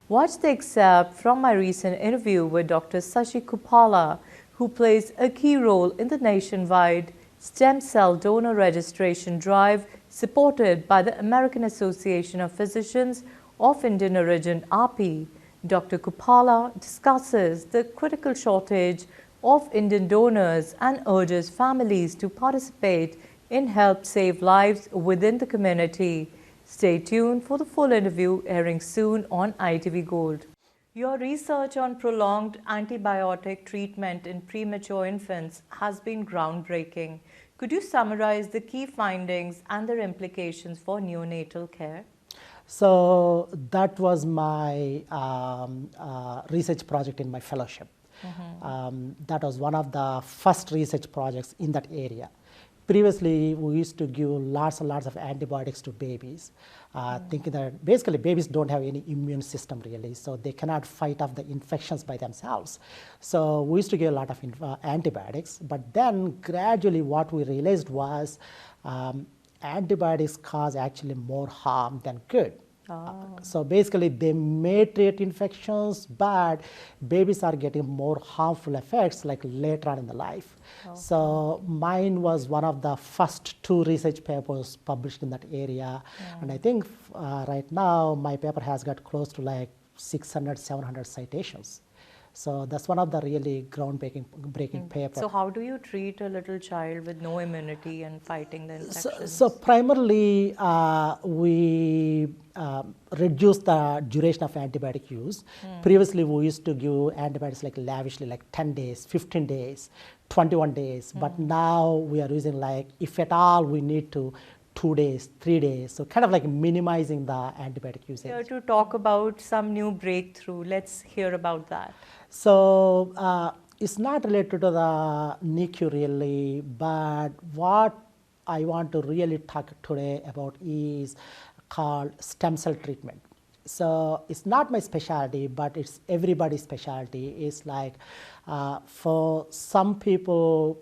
Watch the excerpt from my recent interview with Dr. Sashi Kuppala, who plays a key role in the nationwide stem cell donor registration drive supported by the American Association of Physicians of Indian Origin (AAPI). Dr. Kuppala discusses the critical shortage of Indian donors and urges families to participate in help save lives within the community. Stay tuned for the full interview airing soon on ITV Gold. Your research on prolonged antibiotic treatment in premature infants has been groundbreaking. Could you summarize the key findings and their implications for neonatal care? So that was my research project in my fellowship. That was one of the first research projects in that area. Previously, we used to give lots and lots of antibiotics to babies, thinking that basically babies don't have any immune system really, so they cannot fight off the infections by themselves. So we used to give a lot of antibiotics, but then gradually what we realized was antibiotics cause actually more harm than good. So basically they may treat infections, but babies are getting more harmful effects like later on in the life. So mine was one of the first 2 research papers published in that area. And I think right now my paper has got close to like 600, 700 citations. So that's one of the really groundbreaking papers. So how do you treat a little child with no immunity and fighting the infections? So primarily we reduce the duration of antibiotic use. Previously we used to give antibiotics like lavishly, like 10 days, 15 days, 21 days. But now we are using like, if at all we need to, 2 days, 3 days. So kind of like minimizing the antibiotic usage. Here to talk about some new breakthrough. Let's hear about that. So it's not related to the NICU really, but what I want to really talk today about is called stem cell treatment. So it's not my specialty, but it's everybody's specialty. It's like for some people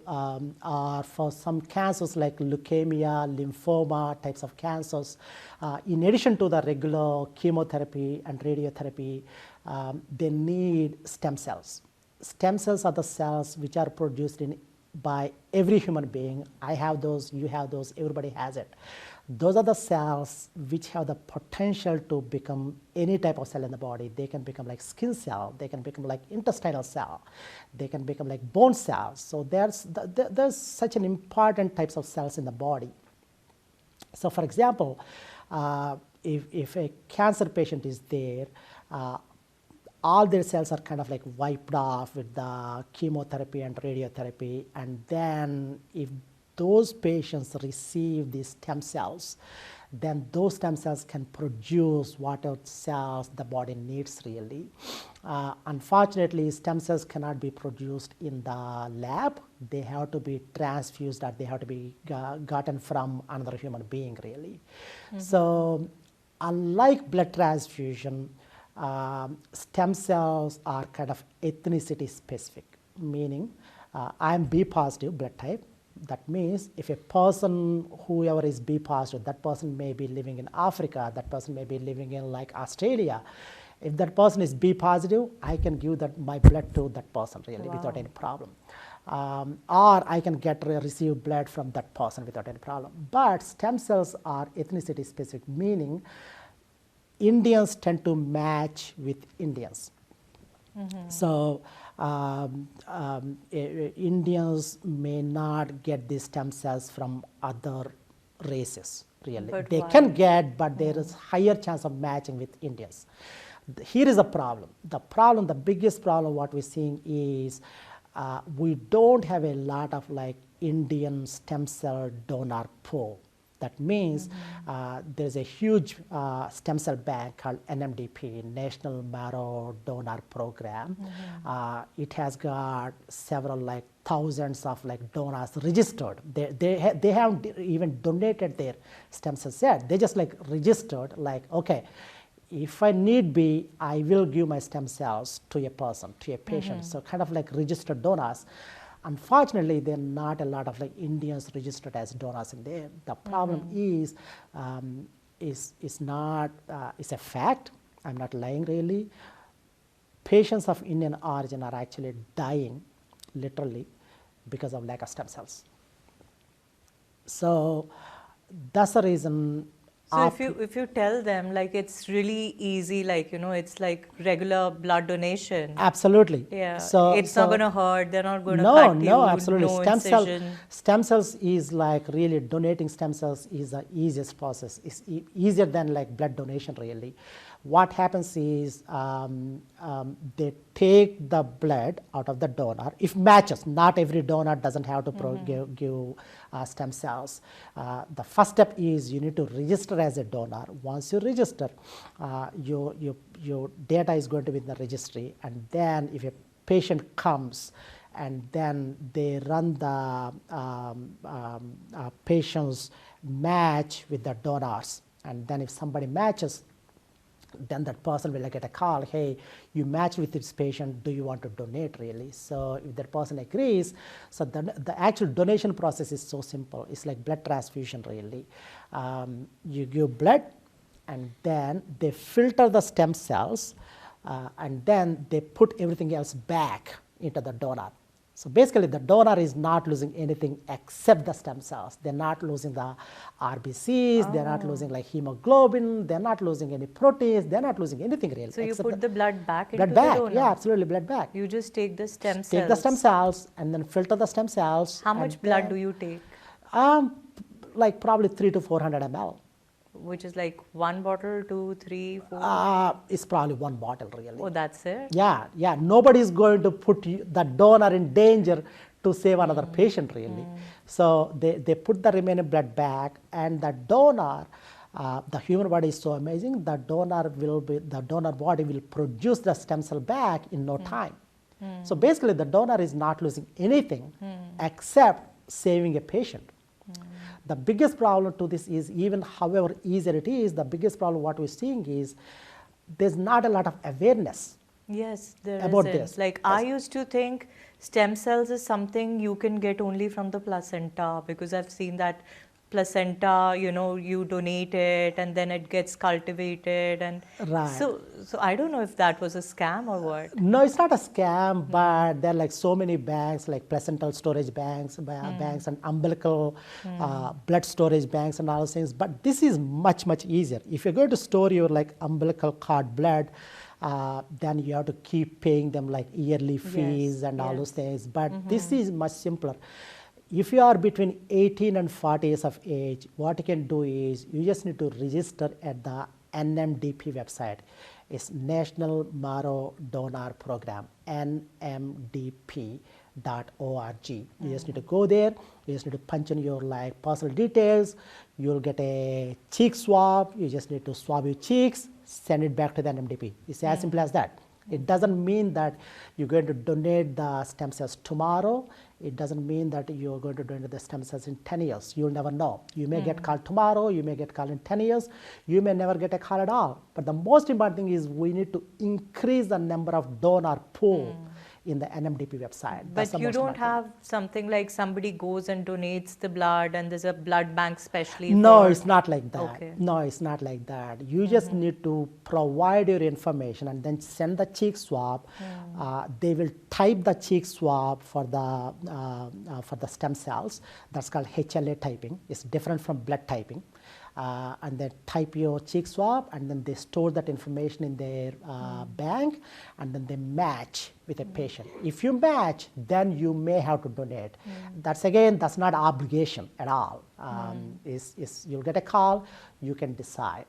or for some cancers like leukemia, lymphoma types of cancers, in addition to the regular chemotherapy and radiotherapy, they need stem cells. Stem cells are the cells which are produced by every human being. I have those, you have those, everybody has it. Those are the cells which have the potential to become any type of cell in the body. They can become like skin cell, they can become like intestinal cell, they can become like bone cells. So there's such an important types of cells in the body. So for example, if a cancer patient is there, all their cells are kind of like wiped off with the chemotherapy and radiotherapy, and then if those patients receive these stem cells, then those stem cells can produce whatever cells the body needs really. Unfortunately, stem cells cannot be produced in the lab. They have to be transfused, or they have to be gotten from another human being really. So unlike blood transfusion, stem cells are kind of ethnicity specific, meaning I'm B positive blood type. That means if a person, whoever is B positive, that person may be living in Africa, that person may be living in like Australia. If that person is B positive, I can give my blood to that person really without any problem. Or I can receive blood from that person without any problem. But stem cells are ethnicity specific, meaning Indians tend to match with Indians. So Indians may not get these stem cells from other races really. But they why? can get, but there is higher chance of matching with Indians. Here is a problem. The biggest problem what we're seeing is we don't have a lot of like Indian stem cell donor pool. That means there's a huge stem cell bank called NMDP, National Marrow Donor Program. It has got several like thousands of like donors registered. They haven't even donated their stem cells yet. They just like registered like, okay, if I need be, I will give my stem cells to a person, to a patient. So kind of like registered donors. Unfortunately, there are not a lot of like Indians registered as donors in there. The problem is a fact. I'm not lying really. Patients of Indian origin are actually dying, literally, because of lack of stem cells. So that's the reason. So if you tell them like it's really easy, like it's like regular blood donation. Absolutely. Yeah, So it's not gonna hurt. They're not gonna no, cut no, you. absolutely. No incision. Stem cells is like really donating stem cells is the easiest process. It's easier than like blood donation really. What happens is they take the blood out of the donor. If matches, not every donor doesn't have to give stem cells. The first step is you need to register as a donor. Once you register, your data is going to be in the registry, and then if a patient comes and then they run the patient's match with the donors, and then if somebody matches, then that person will get a call, hey, you matched with this patient, do you want to donate really? So if that person agrees, so the actual donation process is so simple. It's like blood transfusion really. You give blood, and then they filter the stem cells, and then they put everything else back into the donor. So basically the donor is not losing anything except the stem cells. They're not losing the RBCs, they're not losing like hemoglobin, they're not losing any proteins, they're not losing anything really. So you put the blood back into blood the back, donor? yeah, absolutely, blood back. You just take the stem cells. Take the stem cells and then filter the stem cells. How much blood do you take? Like probably 300 to 400 ml. Which is like 1 bottle, 2, 3, 4? It's probably 1 bottle really. Oh, that's it? Yeah, yeah. Nobody is going to put the donor in danger to save another patient really. So they put the remaining blood back, and the donor, the human body is so amazing, the donor body will produce the stem cell back in no time. So basically the donor is not losing anything except saving a patient. The biggest problem to this is, even however easier it is, the biggest problem what we're seeing is there's not a lot of awareness. Yes, there about isn't. this. Like I used to think stem cells is something you can get only from the placenta, because I've seen that placenta, you donate it and then it gets cultivated, and Right. so I don't know if that was a scam or what. No, it's not a scam, but there are like so many banks, like placental storage banks, banks and umbilical blood storage banks and all those things. But this is much, much easier. If you're going to store your like umbilical cord blood, then you have to keep paying them like yearly fees and all those things. But this is much simpler. If you are between 18 and 40 years of age, what you can do is you just need to register at the NMDP website. It's National Marrow Donor Program, nmdp.org. You just need to go there. You just need to punch in your like personal details. You'll get a cheek swab. You just need to swab your cheeks, send it back to the NMDP. It's as simple as that. It doesn't mean that you're going to donate the stem cells tomorrow. It doesn't mean that you're going to donate the stem cells in 10 years. You'll never know. You may get called tomorrow, you may get called in 10 years, you may never get a call at all. But the most important thing is we need to increase the number of donor pool in the NMDP website. That's But you don't have something like somebody goes and donates the blood and there's a blood bank specially No, it's not like that. Okay. No, it's not like that. You just need to provide your information and then send the cheek swab. They will type the cheek swab for the stem cells. That's called HLA typing. It's different from blood typing. And then type your cheek swab, and then they store that information in their bank, and then they match with a patient. If you match, then you may have to donate. That's not obligation at all. You'll get a call, you can decide.